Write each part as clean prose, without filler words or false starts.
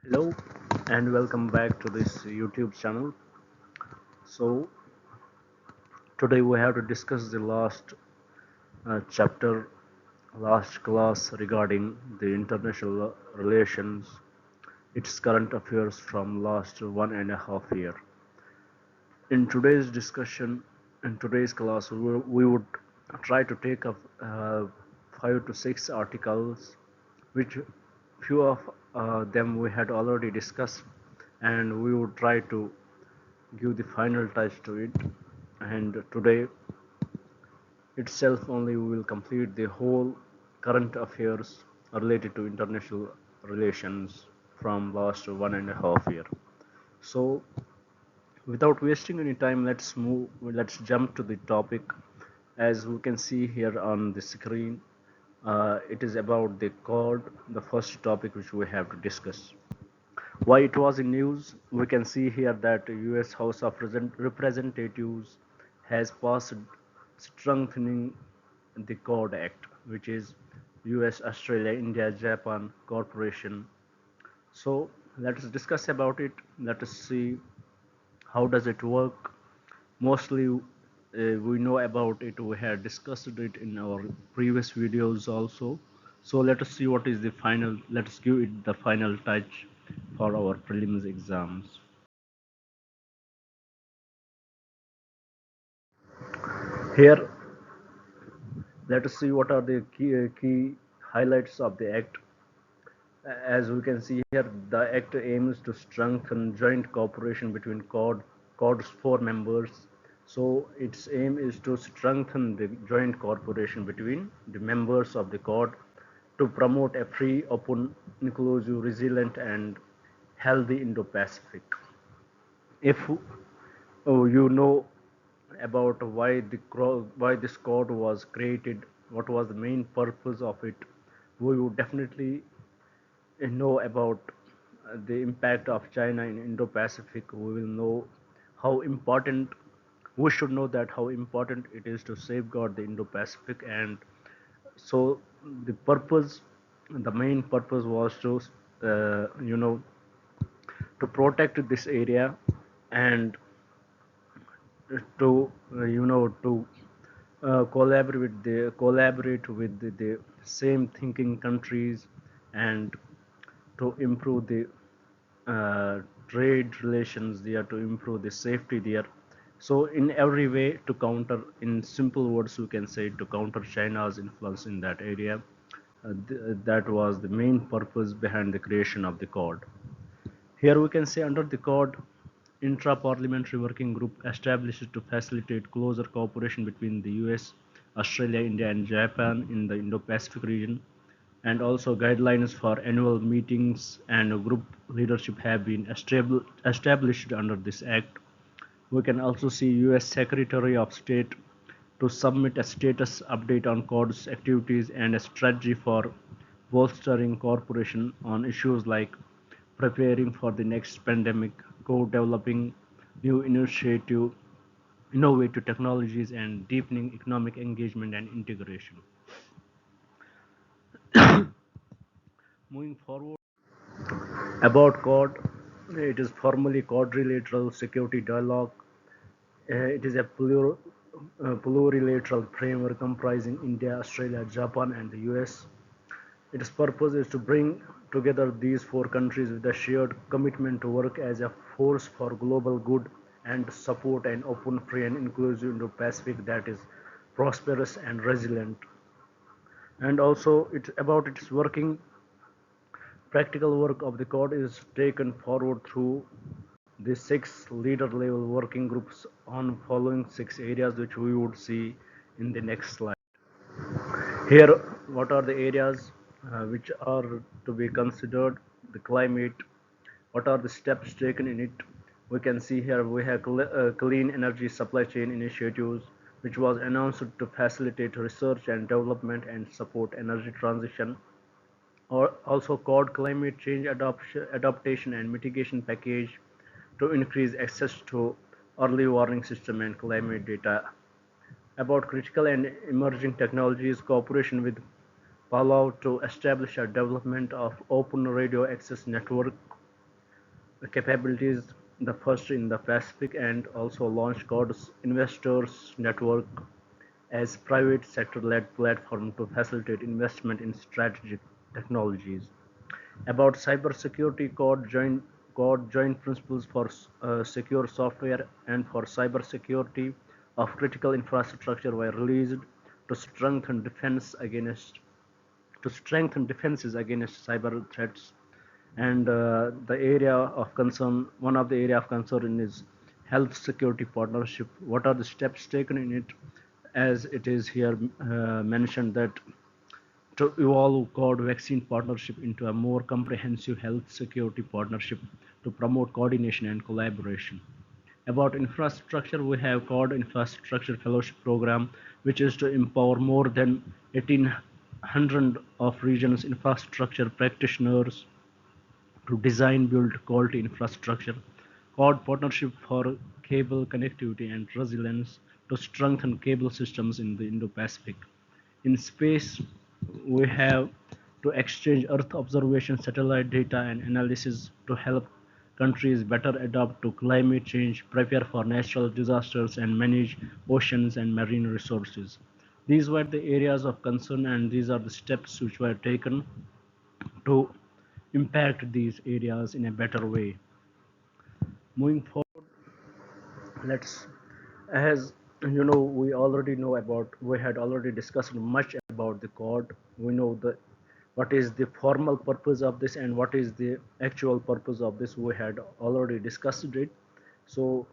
Hello and welcome back to this YouTube channel. So today we have to discuss the last chapter, last class regarding the international relations, its current affairs from last 1.5 year. In today's discussion, in today's class, we would try to take up 5 to 6 articles, which few of them we had already discussed, and we would try to give the final touch to it. And today itself only we will complete the whole current affairs related to international relations from last 1.5 year. So without wasting any time, let's jump to the topic. As we can see here on the screen, it is about the code, the first topic which we have to discuss. Why it was in news, we can see here that US House of Representatives has passed strengthening the Code Act, which is US, Australia, India, Japan Corporation. So let us discuss about it. Let us see how does it work. Mostly we know about it, we had discussed it in our previous videos also. So let us see what is the final, let us give it the final touch for our prelims exams. Here let us see what are the key highlights of the act. As we can see here, the act aims to strengthen joint cooperation between Quad's four members. So its aim is to strengthen the joint cooperation between the members of the Quad to promote a free, open, inclusive, resilient, and healthy Indo-Pacific. If you know about why this code was created, what was the main purpose of it, we would definitely know about the impact of China in Indo-Pacific. We will know how important, we should know that how important it is to safeguard the Indo-Pacific. And so the purpose, the main purpose was to you know, to protect this area, and to to collaborate with the same thinking countries, and to improve the trade relations there, to improve the safety there. So in every way to counter, in simple words we can say, to counter China's influence in that area. That was the main purpose behind the creation of the code. Here we can say, under the code, intra-parliamentary working group established to facilitate closer cooperation between the US, Australia, India and Japan in the Indo-Pacific region, and also guidelines for annual meetings and group leadership have been established under this act. We can also see US Secretary of State to submit a status update on Quad's activities and a strategy for bolstering cooperation on issues like preparing for the next pandemic, co-developing new innovative technologies, and deepening economic engagement and integration. Moving forward, about Quad, it is formally Quadrilateral Security Dialogue. It is a plurilateral framework comprising India, Australia, Japan, and the US. Its purpose is to bring together these four countries with a shared commitment to work as a force for global good and support an open, free, and inclusive Indo-Pacific that is prosperous and resilient. And also, it's about its working. Practical work of the code is taken forward through the 6 leader-level working groups on following 6 areas, which we would see in the next slide. Here, what are the areas which are to be considered? The climate, what are the steps taken in it? We can see here we have clean energy supply chain initiatives, which was announced to facilitate research and development and support energy transition. Or also called climate change adaptation and mitigation package, to increase access to early warning system and climate data. About critical and emerging technologies, cooperation with Palau to establish a development of open radio access network. capabilities, the first in the Pacific, and also launched Quad's Investors Network as private sector-led platform to facilitate investment in strategic technologies. About cybersecurity, Quad joint principles for secure software and for cybersecurity of critical infrastructure were released to strengthen defenses against cyber threats. And the area of concern, one of the area of concern is health security partnership. What are the steps taken in it? As it is here mentioned that to evolve Quad vaccine partnership into a more comprehensive health security partnership to promote coordination and collaboration. About infrastructure, we have Quad Infrastructure Fellowship Program, which is to empower more than 1,800 of regions infrastructure practitioners to design build quality infrastructure. Quad Partnership for Cable Connectivity and Resilience to strengthen cable systems in the Indo-Pacific. In space, we have to exchange Earth observation satellite data and analysis to help countries better adapt to climate change, prepare for natural disasters, and manage oceans and marine resources. These were the areas of concern, and these are the steps which were taken to impact these areas in a better way. Moving forward, let's, as you know, we had already discussed much about the Quad. We know the what is the formal purpose of this and what is the actual purpose of this. We had already discussed it. So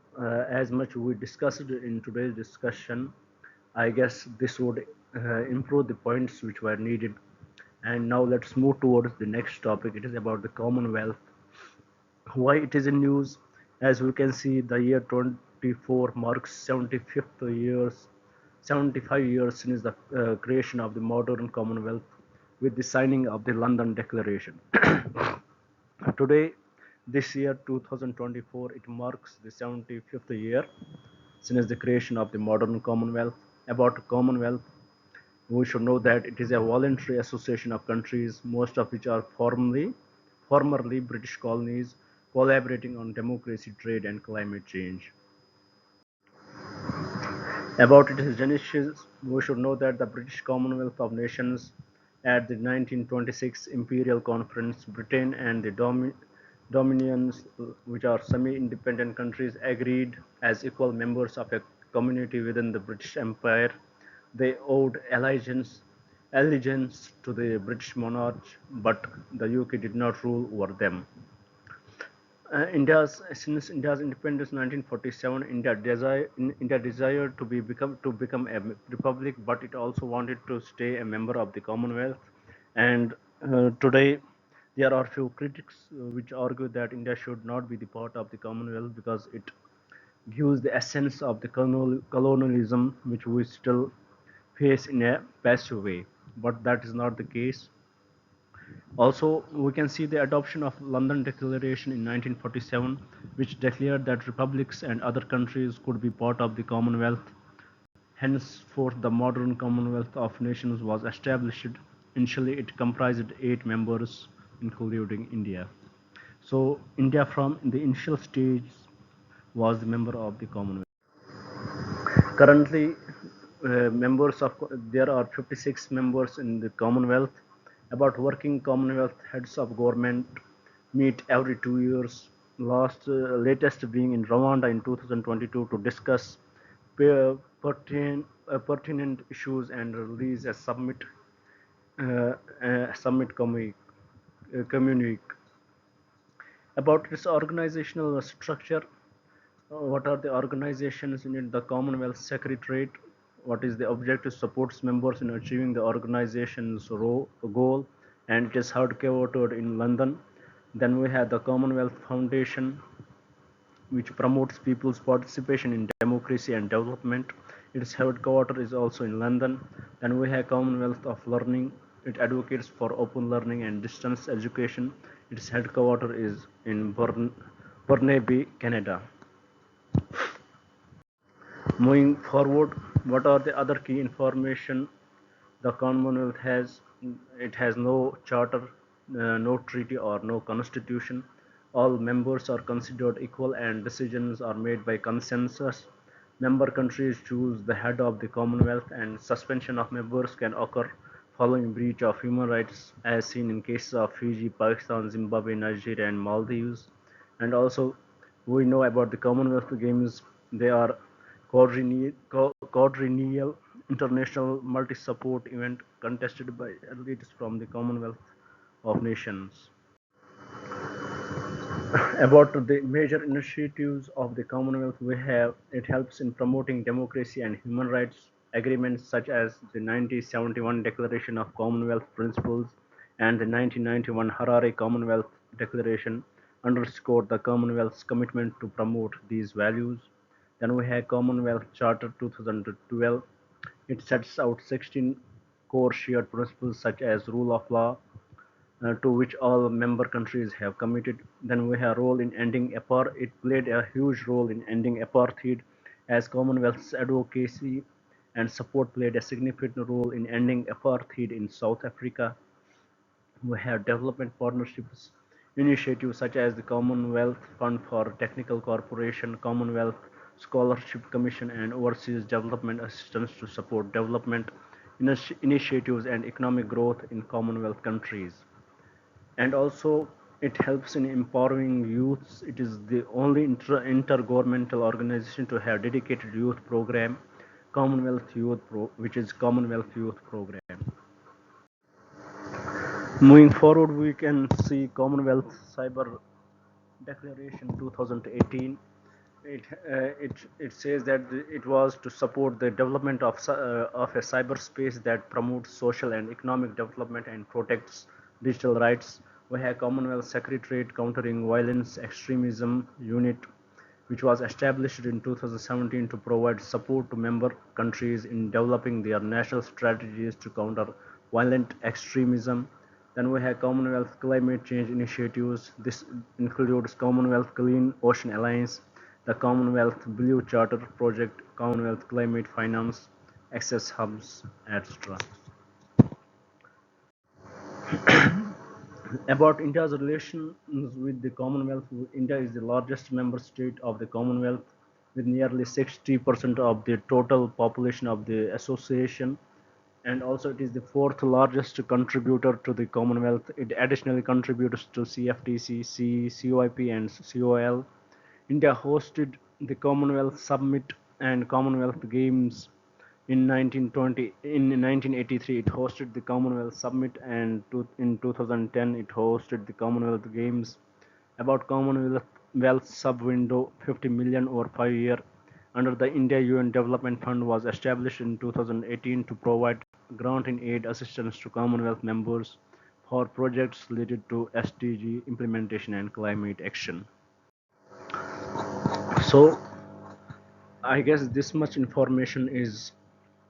as much we discussed in today's discussion, I guess this would improve the points which were needed. And now let's move towards the next topic. It is about the Commonwealth. Why it is in news? As we can see, the year 24 marks 75 years since the creation of the modern Commonwealth with the signing of the London Declaration. Today, this year 2024, it marks the 75th year since the creation of the modern Commonwealth. About Commonwealth, we should know that it is a voluntary association of countries, most of which are formerly British colonies, collaborating on democracy, trade, and climate change. About its genesis, we should know that the British Commonwealth of Nations at the 1926 Imperial Conference, Britain and the Dominions, which are semi-independent countries, agreed as equal members of a community within the British Empire. They owed allegiance to the British monarch, but the UK did not rule over them. Since India's independence in 1947, India desired to become a republic, but it also wanted to stay a member of the Commonwealth. And today, there are few critics which argue that India should not be the part of the Commonwealth because it gives the essence of the colonialism which we still face in a passive way. But that is not the case. Also, we can see the adoption of London Declaration in 1947, which declared that republics and other countries could be part of the Commonwealth. Henceforth, the modern Commonwealth of Nations was established. Initially, it comprised 8 members, including India. So, India from the initial stage was the member of the Commonwealth. Currently, there are 56 members in the Commonwealth. About working Commonwealth, heads of government meet every 2 years. Latest being in Rwanda in 2022 to discuss pertinent issues and release a summit communique. About its organizational structure, what are the organizations in it? The Commonwealth Secretariat. What is the objective? Supports members in achieving the organization's goal, and it is headquartered in London. Then we have the Commonwealth Foundation, which promotes people's participation in democracy and development. Its headquarters is also in London. Then we have Commonwealth of Learning. It advocates for open learning and distance education. Its headquarters is in Burnaby, Canada. Moving forward, what are the other key information the Commonwealth has? It has no charter, no treaty, or no constitution. All members are considered equal and decisions are made by consensus. Member countries choose the head of the Commonwealth, and suspension of members can occur following breach of human rights, as seen in cases of Fiji, Pakistan, Zimbabwe, Nigeria, and Maldives. And also, we know about the Commonwealth Games. They are quadrennial international multi-sport event contested by athletes from the Commonwealth of Nations. About the major initiatives of the Commonwealth, we have it helps in promoting democracy and human rights. Agreements such as the 1971 Declaration of Commonwealth Principles and the 1991 Harare Commonwealth Declaration underscore the Commonwealth's commitment to promote these values. Then we have Commonwealth Charter 2012. It sets out 16 core shared principles such as rule of law, to which all member countries have committed. Then we have role in ending apartheid. It played a huge role in ending apartheid, as Commonwealth's advocacy and support played a significant role in ending apartheid in South Africa. We have development partnerships initiatives such as the Commonwealth Fund for Technical Cooperation, Commonwealth Scholarship Commission, and overseas development assistance to support development initiatives and economic growth in Commonwealth countries. And also, it helps in empowering youths. It is the only intergovernmental organization to have dedicated youth program, which is Commonwealth Youth Program. Moving forward, we can see Commonwealth Cyber Declaration 2018. It says that it was to support the development of a cyberspace that promotes social and economic development and protects digital rights. We have Commonwealth Secretariat Countering Violence Extremism Unit, which was established in 2017 to provide support to member countries in developing their national strategies to counter violent extremism. Then we have Commonwealth Climate Change Initiatives. This includes Commonwealth Clean Ocean Alliance, the Commonwealth Blue Charter Project, Commonwealth Climate Finance, Access Hubs, etc. About India's relations with the Commonwealth, India is the largest member state of the Commonwealth with nearly 60% of the total population of the association, and also it is the fourth largest contributor to the Commonwealth. It additionally contributes to CFTC, COIP, and COL. India hosted the Commonwealth Summit and Commonwealth Games in 1920. In 1983, it hosted the Commonwealth Summit, and in 2010, it hosted the Commonwealth Games. About Commonwealth sub-window, 50 million over 5 years under the India UN Development Fund was established in 2018 to provide grant in aid assistance to Commonwealth members for projects related to SDG implementation and climate action. So I guess this much information is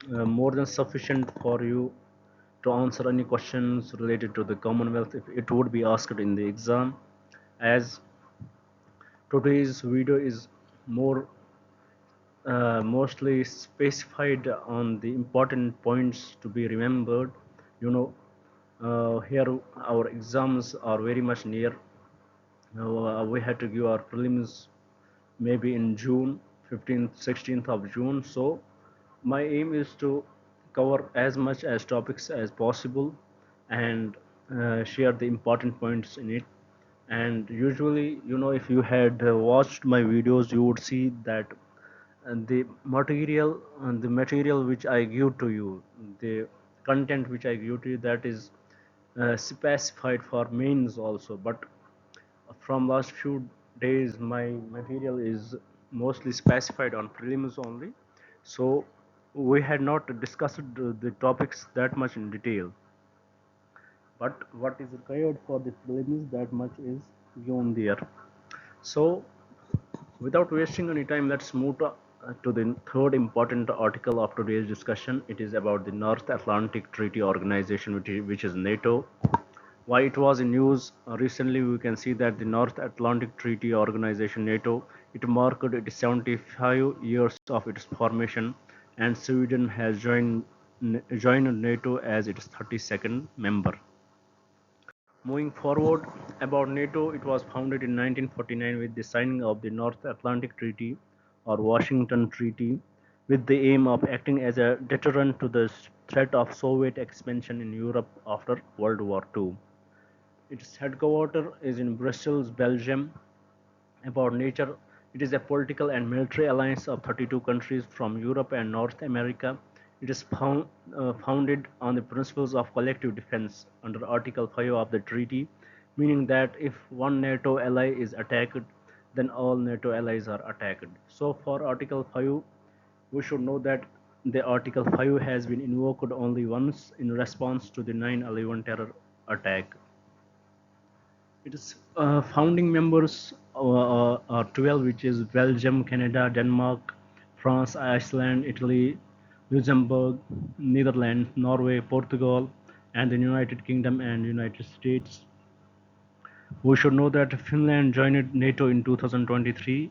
more than sufficient for you to answer any questions related to the Commonwealth if it would be asked in the exam. As today's video is more mostly specified on the important points to be remembered. You know, here our exams are very much near. We had to give our prelims maybe in June, 15th, 16th of June. So my aim is to cover as much as topics as possible and share the important points in it. And usually, you know, if you had watched my videos, you would see that the material which I give to you, the content which I give to you, that is specified for mains also. But from last few days, my material is mostly specified on prelims only. So we had not discussed the topics that much in detail. But what is required for the prelims, that much is given there. So without wasting any time, let's move to the third important article of today's discussion. It is about the North Atlantic Treaty Organization, which is NATO. Why it was in news recently, we can see that the North Atlantic Treaty Organization, NATO, it marked its 75 years of its formation, and Sweden has joined NATO as its 32nd member. Moving forward, about NATO, it was founded in 1949 with the signing of the North Atlantic Treaty or Washington Treaty with the aim of acting as a deterrent to the threat of Soviet expansion in Europe after World War II. Its headquarters is in Brussels, Belgium. About nature, it is a political and military alliance of 32 countries from Europe and North America. It is founded on the principles of collective defense under Article 5 of the treaty, meaning that if one NATO ally is attacked, then all NATO allies are attacked. So, for Article 5, we should know that the Article 5 has been invoked only once in response to the 9/11 terror attack. Its founding members are 12, which is Belgium, Canada, Denmark, France, Iceland, Italy, Luxembourg, Netherlands, Norway, Portugal, and the United Kingdom and United States. We should know that Finland joined NATO in 2023.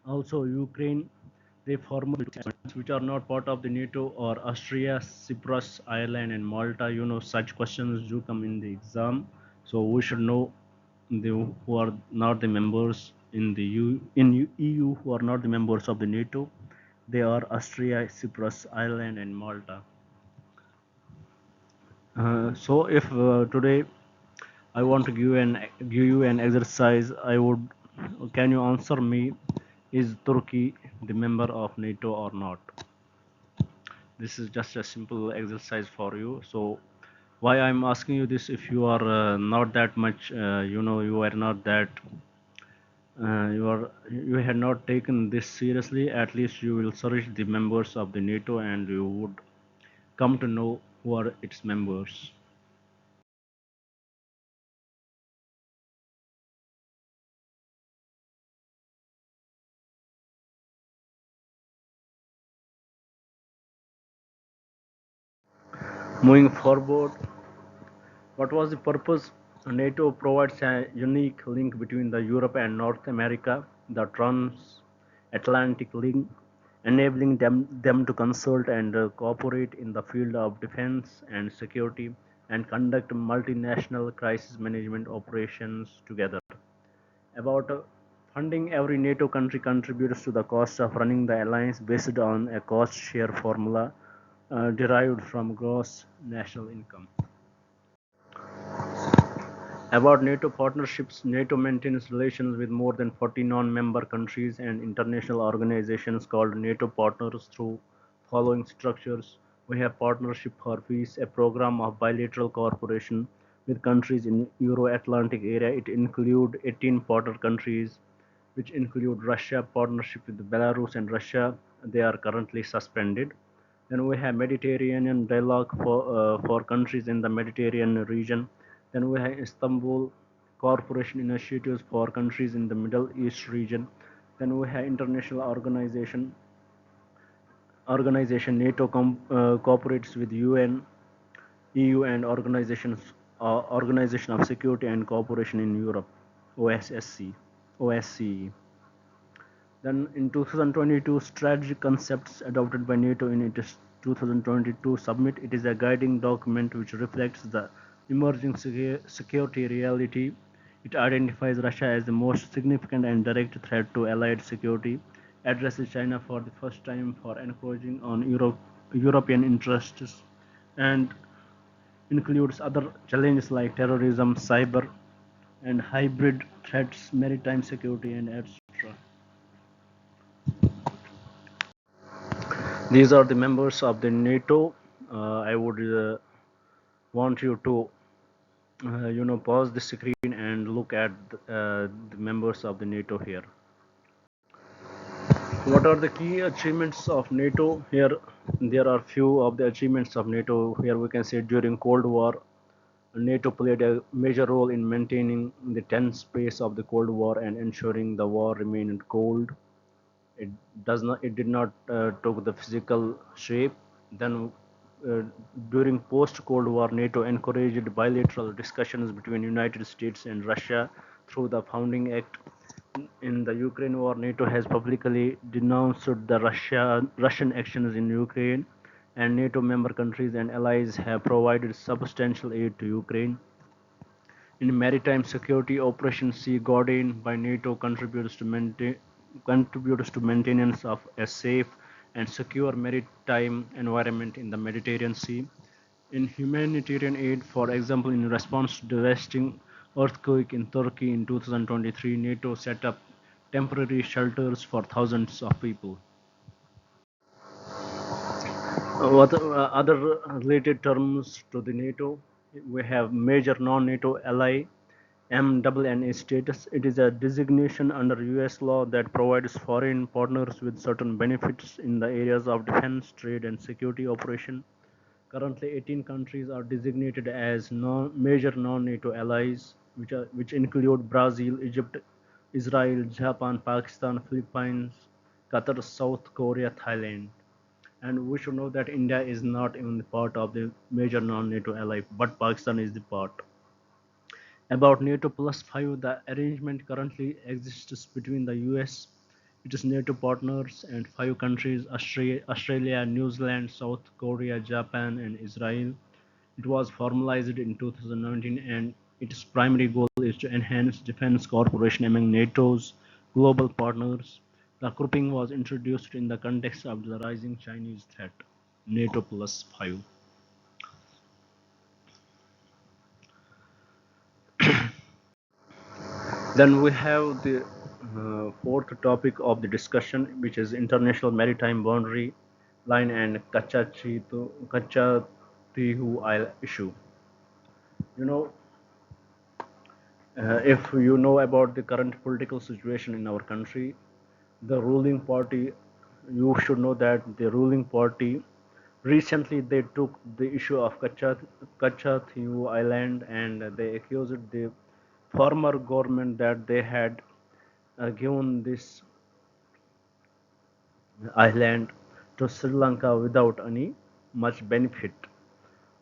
Also, Ukraine, they form which are not part of the NATO, or Austria, Cyprus, Ireland, and Malta. Such questions do come in the exam, so we should know the who are not the members in the EU, who are not the members of the NATO. They are Austria, Cyprus, Ireland, and Malta. So, if today I want to give you an exercise, I would can you answer me? Is Turkey the member of NATO or not? This is just a simple exercise for you. So, why I'm asking you this? If you are not that much, you are not that, you had not taken this seriously. At least you will search the members of the NATO, and you would come to know who are its members. Moving forward, what was the purpose? NATO provides a unique link between the Europe and North America, the transatlantic link, enabling them to consult and cooperate in the field of defense and security and conduct multinational crisis management operations together. About funding, every NATO country contributes to the cost of running the alliance based on a cost share formula derived from gross national income. About NATO partnerships, NATO maintains relations with more than 40 non-member countries and international organizations called NATO partners through following structures. We have Partnership for Peace, a program of bilateral cooperation with countries in Euro-Atlantic area. It includes 18 partner countries, which include Russia. Partnership with Belarus and Russia, they are currently suspended. Then we have Mediterranean dialogue for countries in the Mediterranean region. Then we have Istanbul Cooperation initiatives for countries in the Middle East region. Then we have international organization NATO cooperates with UN, EU, and Organization of Security and Cooperation in Europe, OSCE. Then in 2022, strategic concepts adopted by NATO in its 2022 summit. It is a guiding document which reflects the emerging security reality. It identifies Russia as the most significant and direct threat to Allied security, addresses China for the first time for encroaching on European interests, and includes other challenges like terrorism, cyber, and hybrid threats, maritime security, and etc. These are the members of the NATO. I would want you to pause the screen and look at the members of the NATO here. What are the key achievements of NATO? Here, there are few of the achievements of NATO. Here we can say during Cold War, NATO played a major role in maintaining the tense pace of the Cold War and ensuring the war remained cold. It did not took the physical shape. Then uh, during post Cold War, NATO encouraged bilateral discussions between United States and Russia through the founding act. In the Ukraine war, NATO has publicly denounced the Russian actions in Ukraine and NATO member countries and allies have provided substantial aid to Ukraine. In maritime security, Operation Sea Guardian by NATO contributes to maintenance of a safe and secure maritime environment in the Mediterranean Sea. In humanitarian aid, for example, in response to devastating earthquake in Turkey in 2023, NATO set up temporary shelters for thousands of people. What other related terms to the NATO? We have major non-NATO ally, MNNA status. It is a designation under US law that provides foreign partners with certain benefits in the areas of defense, trade, and security operation. Currently, 18 countries are designated as major non-NATO allies, which include Brazil, Egypt, Israel, Japan, Pakistan, Philippines, Qatar, South Korea, Thailand. And we should know that India is not even part of the major non-NATO ally, but Pakistan is the part. About NATO plus 5, the arrangement currently exists between the US, its NATO partners, and 5 countries: Australia, New Zealand, South Korea, Japan, and Israel. It was formalized in 2019, and its primary goal is to enhance defense cooperation among NATO's global partners. The grouping was introduced in the context of the rising Chinese threat. NATO plus 5. Then we have the fourth topic of the discussion, which is international maritime boundary line and Kachatihu Isle issue. You know, if you know about the current political situation in our country, the ruling party, you should know that the ruling party recently they took the issue of Kachatihu Island and they accused the former government that they had given this island to Sri Lanka without any much benefit,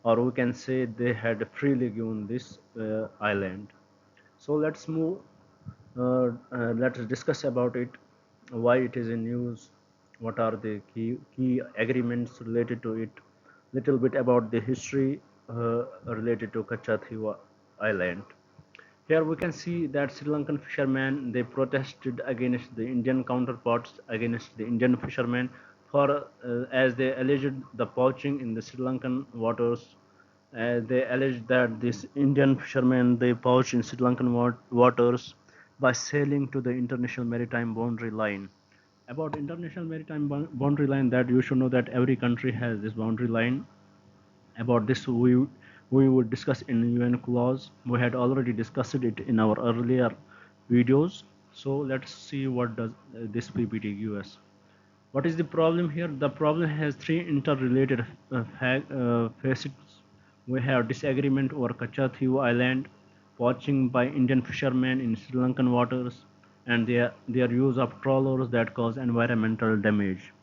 or we can say they had freely given this island. So let's move. Let's discuss about it. Why it is in news? What are the key agreements related to it? Little bit about the history related to Kachatiwa Island. Here we can see that Sri Lankan fishermen they protested against the Indian counterparts against the Indian fishermen for as they alleged the poaching in the Sri Lankan waters. They alleged that this Indian fishermen they poach in Sri Lankan waters by sailing to the international maritime boundary line. About international maritime boundary line, that you should know that every country has this boundary line. About this we would discuss in UN clause. We had already discussed it in our earlier videos. So let's see what does this PPT give us. What is the problem here? The problem has three interrelated facets. We have disagreement over Kachativu Island, poaching by Indian fishermen in Sri Lankan waters, and their use of trawlers that cause environmental damage.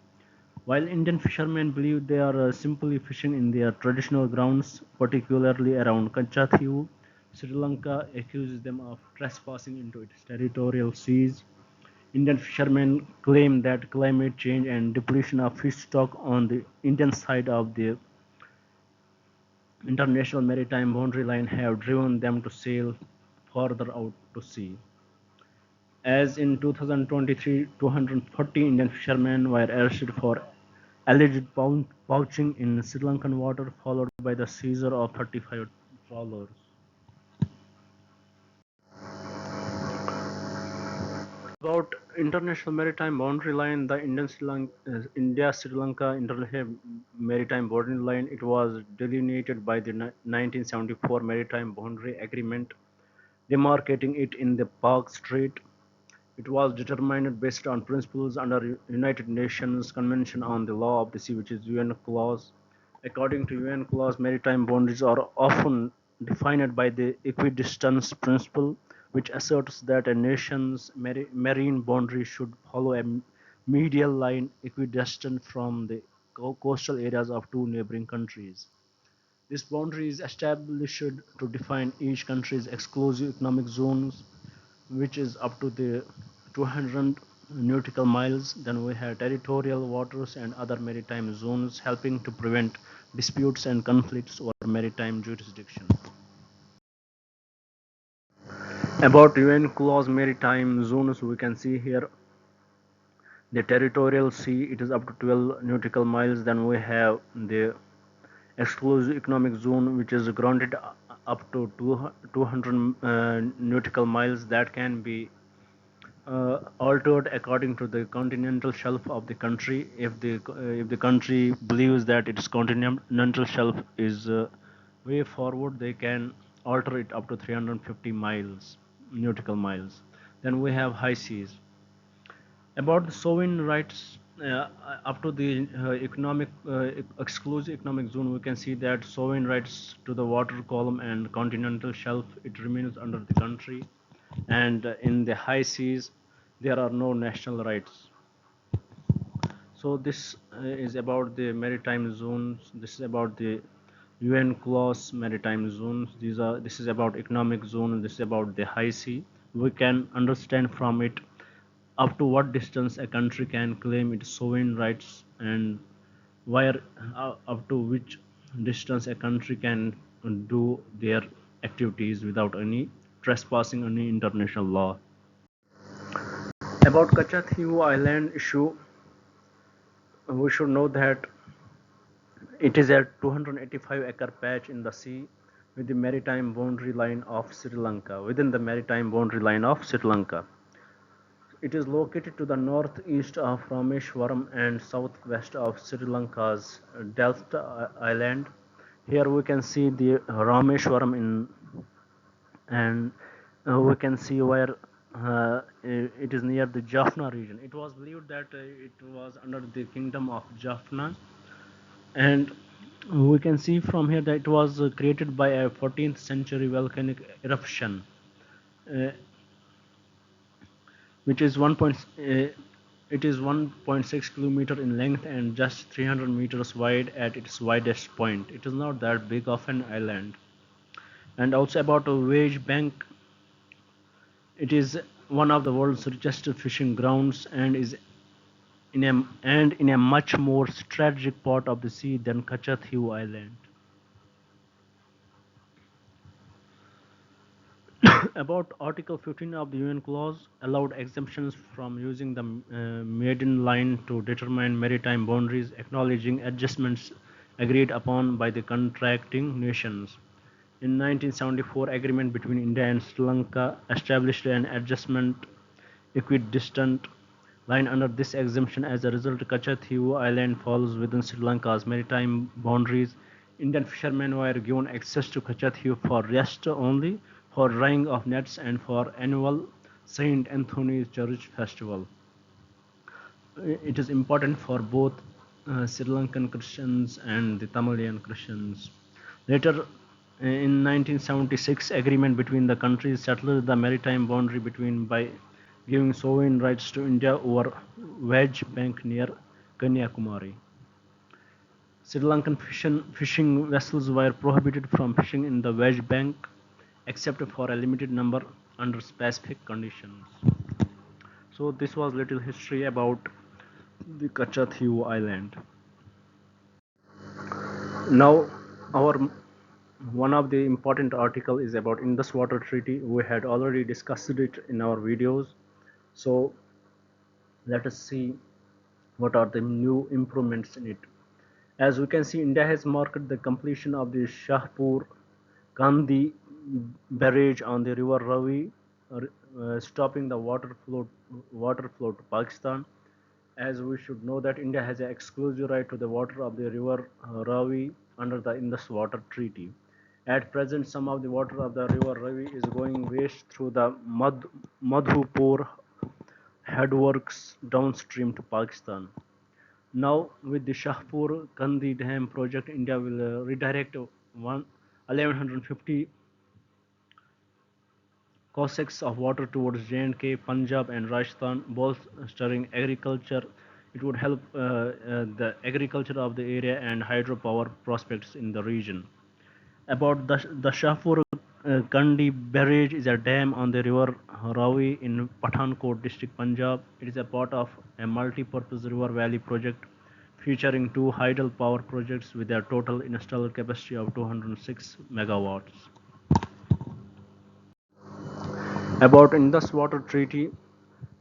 While Indian fishermen believe they are simply fishing in their traditional grounds, particularly around Kachativu, Sri Lanka accuses them of trespassing into its territorial seas. Indian fishermen claim that climate change and depletion of fish stock on the Indian side of the international maritime boundary line have driven them to sail further out to sea. As in 2023, 240 Indian fishermen were arrested for alleged poaching in Sri Lankan water, followed by the seizure of 35 trawlers. About international maritime boundary line, the India-Sri Lanka international maritime boundary line, it was delineated by the 1974 Maritime Boundary Agreement, demarcating it in the Park Strait. It was determined based on principles under United Nations Convention on the Law of the Sea, which is UN clause. According to UN clause, maritime boundaries are often defined by the equidistance principle, which asserts that a nation's marine boundary should follow a medial line equidistant from the coastal areas of two neighboring countries. This boundary is established to define each country's exclusive economic zones, which is up to the 200 nautical miles. Then we have territorial waters and other maritime zones, helping to prevent disputes and conflicts over maritime jurisdiction. About UN clause maritime zones, we can see here the territorial sea, it is up to 12 nautical miles. Then we have the exclusive economic zone, which is granted up to 200 nautical miles, that can be altered according to the continental shelf of the country. If the country believes that its continental shelf is way forward, they can alter it up to 350 miles, nautical miles. Then we have high seas. About the sovereign rights, up to the economic exclusive economic zone, we can see that sovereign rights to the water column and continental shelf, it remains under the country. And in the high seas, there are no national rights. So this is about the maritime zones. This is about the UN clause maritime zones. This is about economic zone. This is about the high sea. We can understand from it up to what distance a country can claim its sovereign rights, and where up to which distance a country can do their activities without any trespassing any international law. About Kachathyu Island issue, we should know that it is a 285-acre patch in the sea with the maritime boundary line of Sri Lanka. Within the maritime boundary line of Sri Lanka, it is located to the northeast of Rameshwaram and southwest of Sri Lanka's Delta Island. Here we can see the Rameshwaram in, and we can see where it is near the Jaffna region. It was believed that it was under the kingdom of Jaffna, and we can see from here that it was created by a 14th century volcanic eruption, uh, which is 1.6 kilometer in length and just 300 meters wide at its widest point. It is not that big of an island. And also about a wage bank, it is one of the world's richest fishing grounds and is in a much more strategic part of the sea than Kachathyu Island. About Article 15 of the UN clause allowed exemptions from using the maiden line to determine maritime boundaries, acknowledging adjustments agreed upon by the contracting nations. In 1974, agreement between India and Sri Lanka established an adjustment equidistant line under this exemption. As a result, Kachathyu Island falls within Sri Lanka's maritime boundaries. Indian fishermen were given access to Kachathyu for rest only, for drying of nets, and for annual Saint Anthony's Church festival. It is important for both Sri Lankan Christians and the Tamilian Christians. Later, in 1976, agreement between the countries settled the maritime boundary between by giving sovereign rights to India over Wedge Bank near Kanyakumari. Sri Lankan fishing vessels were prohibited from fishing in the Wedge Bank except for a limited number under specific conditions. So this was little history about the Kachathyu Island. Now, our one of the important article is about Indus Water Treaty. We had already discussed it in our videos. So let us see what are the new improvements in it. As we can see, India has marked the completion of the Shahpur Kandi barrage on the river Ravi, stopping the water flow to Pakistan. As we should know that India has an exclusive right to the water of the river Ravi under the Indus Water Treaty. At present, some of the water of the river Ravi is going waste through the Madhupur headworks downstream to Pakistan. Now, with the Shahpur Kandi Dam project, India will redirect 1150 cosecks of water towards J&K, Punjab, and Rajasthan, bolstering agriculture. It would help the agriculture of the area and hydropower prospects in the region. About the Shahpur Kandi Barrage is a dam on the river Ravi in Pathankot district, Punjab. It is a part of a multi-purpose river valley project featuring two hydel power projects with a total installed capacity of 206 megawatts. About Indus Water Treaty,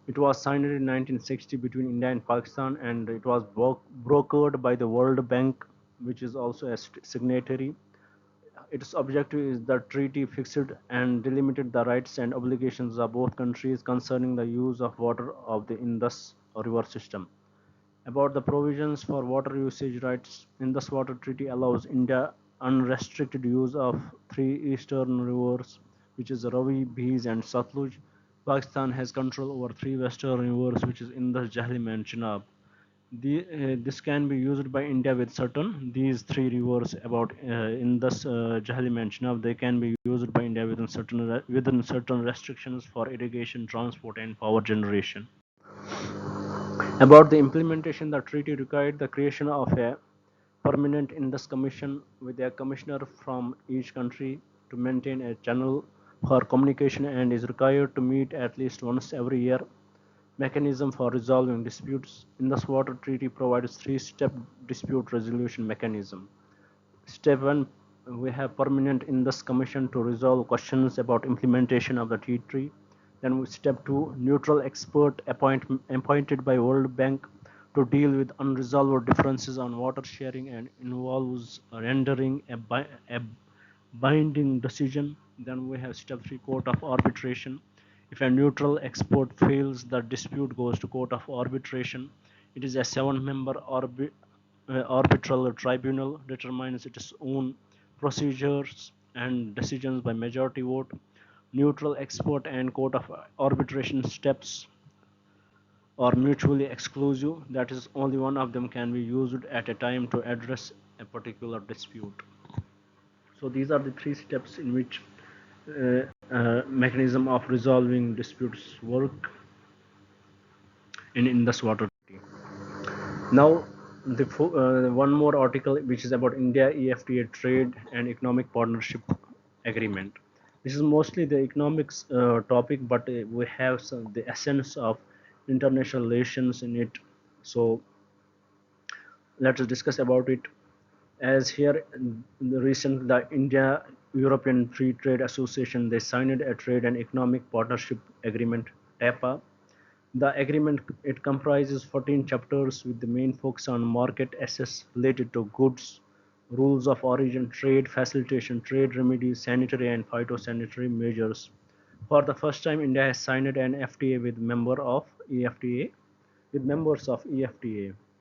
it was signed in 1960 between India and Pakistan, and it was brokered by the World Bank, which is also a signatory. Its objective is the treaty fixed and delimited the rights and obligations of both countries concerning the use of water of the Indus River system. About the provisions for water usage rights, Indus Water Treaty allows India unrestricted use of three eastern rivers, which is Ravi, Beas, and Satluj. Pakistan has control over three western rivers, which is Indus, Jhelum, and Chenab. This can be used by India with certain these three rivers about Indus, Jhelum, and Chenab. They can be used by India within certain restrictions for irrigation, transport, and power generation. About the implementation, the treaty required the creation of a permanent Indus Commission with a commissioner from each country to maintain a channel for communication and is required to meet at least once every year. Mechanism for resolving disputes. Indus Water Treaty provides three-step dispute resolution mechanism. Step 1, we have permanent Indus Commission to resolve questions about implementation of the treaty. Then step 2, neutral expert appointed by World Bank to deal with unresolved differences on water sharing and involves rendering a binding decision. Then we have step 3, court of arbitration. If a neutral expert fails, the dispute goes to court of arbitration. It is a seven-member arbitral tribunal, determines its own procedures and decisions by majority vote. Neutral expert and court of arbitration steps are mutually exclusive. That is, only one of them can be used at a time to address a particular dispute. So these are the three steps in which mechanism of resolving disputes work in this water treaty. Now, one more article which is about India EFTA trade and economic partnership agreement. This is mostly the economics topic, but we have the essence of international relations in it. So let us discuss about it. As here, the India European Free Trade Association, they signed a trade and economic partnership agreement, TAPA. The agreement, it comprises 14 chapters with the main focus on market access related to goods, rules of origin, trade facilitation, trade remedies, sanitary and phytosanitary measures. For the first time, India has signed an FTA with members of EFTA,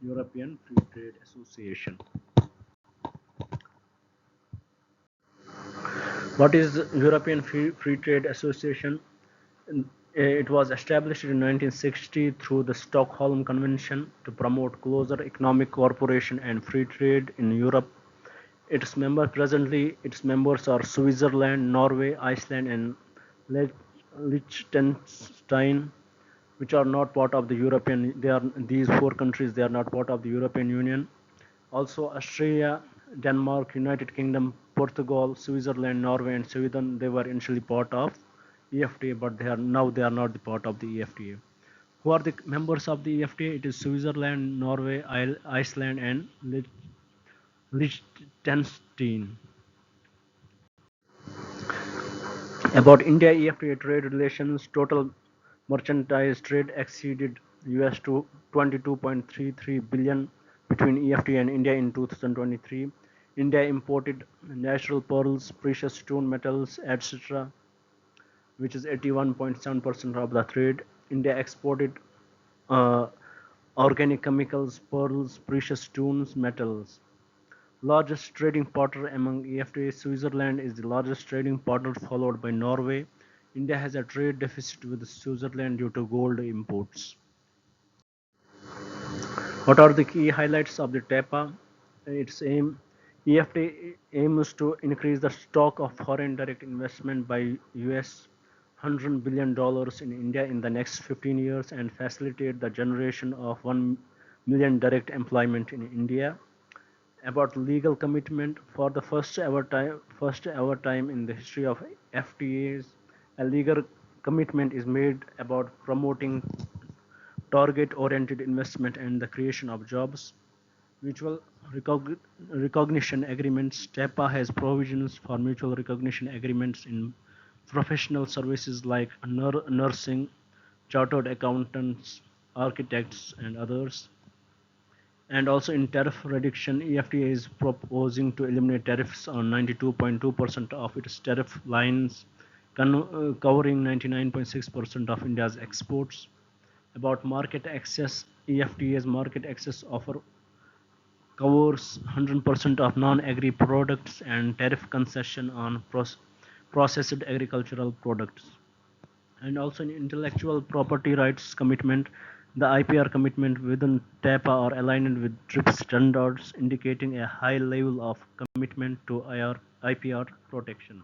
European Free Trade Association. What is European Free Trade Association? It was established in 1960 through the Stockholm Convention to promote closer economic cooperation and free trade in Europe. Its members are Switzerland, Norway, Iceland, and Liechtenstein, which are not part of the European. These four countries. They are not part of the European Union. Also, Australia, Denmark, United Kingdom, Portugal, Switzerland, Norway, and Sweden. They were initially part of EFTA, but they are not the part of the EFTA. Who are the members of the EFTA? It is Switzerland, Norway, Iceland, and Liechtenstein. About India EFTA trade relations, total merchandise trade exceeded US to 22.33 billion between EFTA and India in 2023. India imported natural pearls, precious stone metals, etc., which is 81.7% of the trade. India exported uh, organic chemicals, pearls, precious stones, metals. Largest trading partner among EFTA, Switzerland is the largest trading partner, followed by Norway. India has a trade deficit with Switzerland due to gold imports. What are the key highlights of the TAPA? Its aim, EFTA aims to increase the stock of foreign direct investment by US $100 billion in India in the next 15 years and facilitate the generation of 1 million direct employment in India. About legal commitment, for the first ever time in the history of FTAs. A legal commitment is made about promoting target-oriented investment and the creation of jobs. Mutual recognition agreements. TEPA has provisions for mutual recognition agreements in professional services like nursing, chartered accountants, architects, and others. And also in tariff reduction, EFTA is proposing to eliminate tariffs on 92.2% of its tariff lines, covering 99.6% of India's exports. About market access, EFTA's market access offer covers 100% of non-agri products and tariff concession on processed agricultural products. And also in intellectual property rights commitment, the IPR commitment within TAPA are aligned with TRIPS standards, indicating a high level of commitment to IPR protection.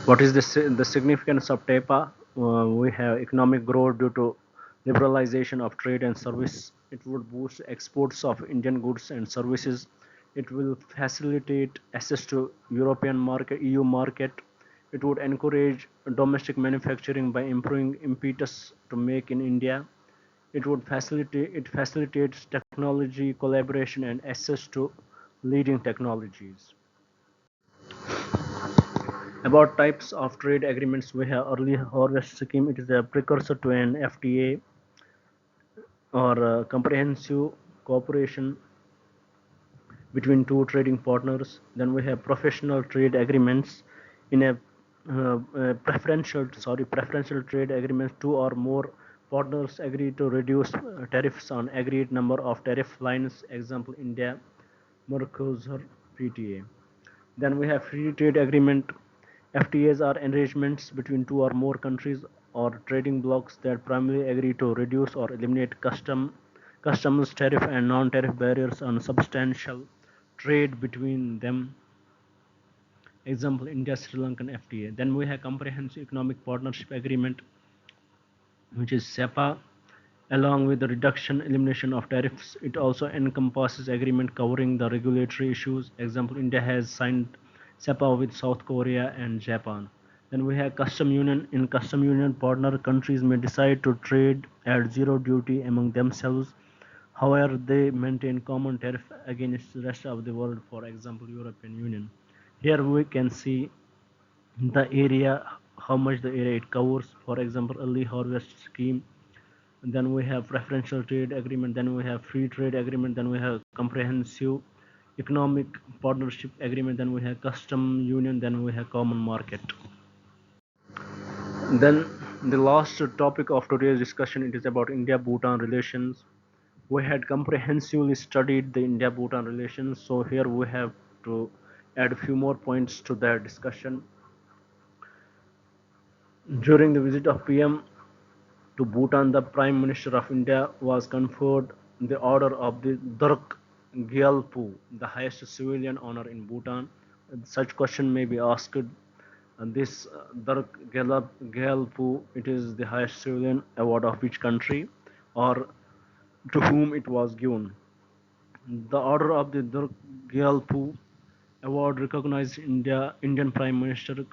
What is the significance of TAPA? We have economic growth due to liberalization of trade and service. It would boost exports of Indian goods and services. It will facilitate access to European market, EU market. It would encourage domestic manufacturing by improving impetus to make in India. It facilitates technology collaboration and access to leading technologies. About types of trade agreements, we have early harvest scheme. It is a precursor to an FTA or comprehensive cooperation between two trading partners. Then we have professional trade agreements. In a preferential trade agreements, two or more partners agree to reduce tariffs on agreed number of tariff lines. Example: India, Mercosur, PTA. Then we have free trade agreement. FTAs are arrangements between two or more countries or trading blocs that primarily agree to reduce or eliminate customs, tariff, and non-tariff barriers on substantial trade between them. Example: India Sri Lankan FTA. Then we have Comprehensive Economic Partnership Agreement, which is SEPA. Along with the reduction elimination of tariffs, it also encompasses agreement covering the regulatory issues. Example: India has signed SEPA with South Korea and Japan. Then we have custom union. In custom union, partner countries may decide to trade at zero duty among themselves. However, they maintain common tariff against the rest of the world, for example, European Union. Here we can see the area, how much the area it covers, for example, early harvest scheme. And then we have preferential trade agreement, then we have free trade agreement, then we have comprehensive economic partnership agreement, then we have custom union, then we have common market. Then the last topic of today's discussion, it is about India-Bhutan relations. We had comprehensively studied the India-Bhutan relations, so here we have to add a few more points to that discussion. During the visit of PM to Bhutan, the Prime Minister of India was conferred the Order of the Druk Gyalpo, the highest civilian honor in Bhutan. Such question may be asked. This Druk Gyalpo, it is the highest civilian award of which country, or to whom it was given? The Order of the Druk Gyalpo award recognized Indian Prime Minister,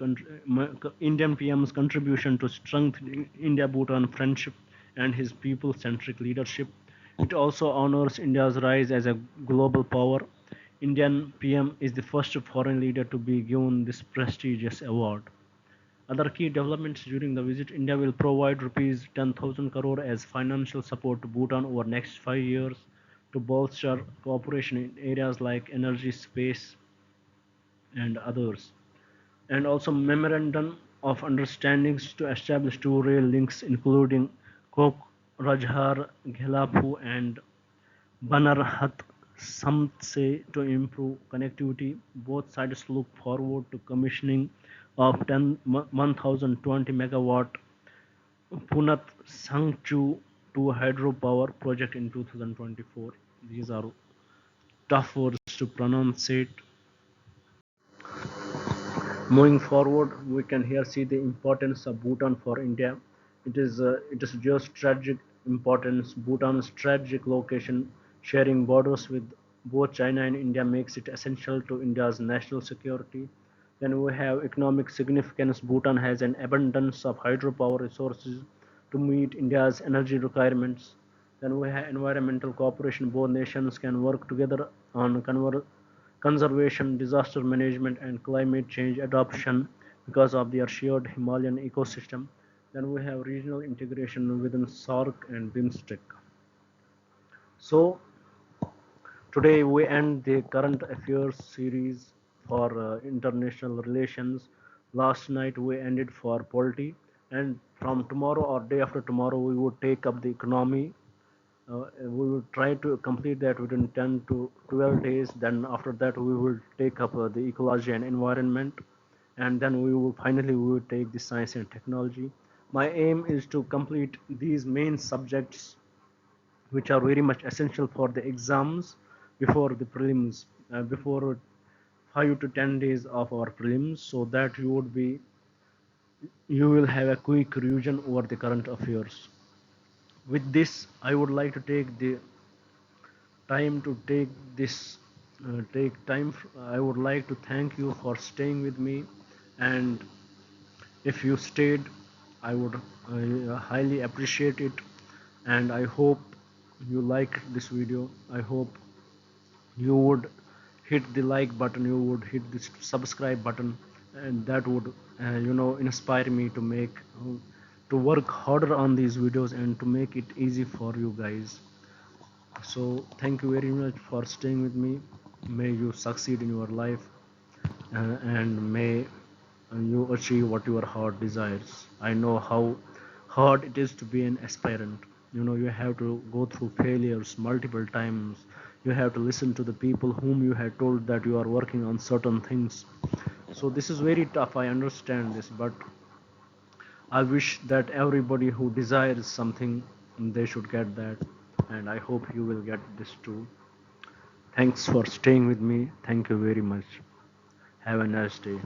Indian PM's contribution to strengthening India-Bhutan friendship and his people-centric leadership. It also honors India's rise as a global power. Indian PM is the first foreign leader to be given this prestigious award. Other key developments during the visit: India will provide rupees 10,000 crore as financial support to Bhutan over next 5 years to bolster cooperation in areas like energy, space, and others. And also memorandum of understandings to establish two rail links including Kok Rajhar and Banarhat Samtse to improve connectivity. Both sides look forward to commissioning of 1020 megawatt Punat Sangchu 2 hydropower project in 2024. These are tough words to pronounce it. Moving forward, we can here see the importance of Bhutan for India. It is geostrategic importance. Bhutan's strategic location, sharing borders with both China and India, makes it essential to India's national security. Then we have economic significance. Bhutan has an abundance of hydropower resources to meet India's energy requirements. Then we have environmental cooperation. Both nations can work together on conservation, disaster management, and climate change adoption because of their shared Himalayan ecosystem. Then we have regional integration within SAARC and BIMSTEC. So today we end the current affairs series for international relations. Last night we ended for polity, and from tomorrow or day after tomorrow we would take up the economy. We will try to complete that within 10 to 12 days. Then after that we will take up the ecology and environment, and then we will take the science and technology. My aim is to complete these main subjects which are very much essential for the exams before the prelims, before 5 to 10 days of our prelims, so that you will have a quick revision over the current affairs. With this, I would like to take the time to take time. I would like to thank you for staying with me, and if you stayed, I would highly appreciate it. And I hope you like this video. I hope you would hit the like button, you would hit the subscribe button, and that would inspire me to make to work harder on these videos and to make it easy for you guys. So thank you very much for staying with me. May you succeed in your life, and may you achieve what your heart desires. I know how hard it is to be an aspirant. You have to go through failures multiple times. You have to listen to the people whom you had told that you are working on certain things. So this is very tough, I understand this, but I wish that everybody who desires something, they should get that, and I hope you will get this too. Thanks for staying with me. Thank you very much. Have a nice day.